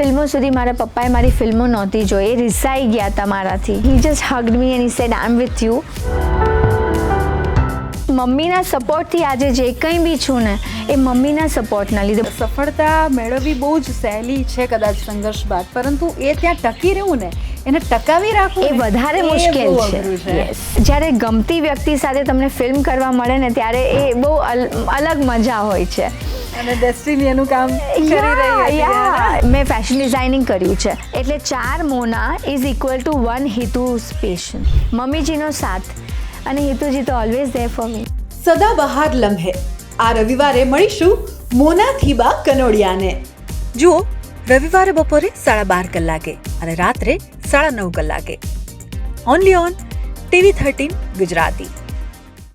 ફિલ્મો સુધી મારા પપ્પાએ મારી ફિલ્મો નહોતી જોઈ, એ રિસાઈ ગયા હતા મારાથી. He just hugged me and he said I am with you. મમ્મીના સપોર્ટથી આજે જે કંઈ બી છું ને એ મમ્મીના સપોર્ટના લીધે. સફળતા મેળવવી બહુ જ સહેલી છે કદાચ સંઘર્ષ બાદ, પરંતુ એ ત્યાં ટકી રહેવું ને, એને ટકાવી રાખવું એ વધારે મુશ્કેલ છે. જ્યારે ગમતી વ્યક્તિ સાથે તમને ફિલ્મ કરવા મળે ને ત્યારે એ બહુ અલગ મજા હોય છે. અને ડેસ્ટિની એનું કામ કરી રહી છે. મેં ફેશન ડિઝાઇનિંગ કર્યું છે, એટલે 4 મોના ઇઝ ઇક્વલ ટુ 1 હિતુ's પેશન. મમ્મીજીનો સાથ અને હિતુજી તો always there for me. સદાબહાર Lamhe આ રવિવારે મળીશું મોના થીબા કનોડિયાને. જુઓ રવિવારે બપોરે 12:30 કલાકે અને રાત્રે 9:30 કલાકે. Only on TV13 Gujarati.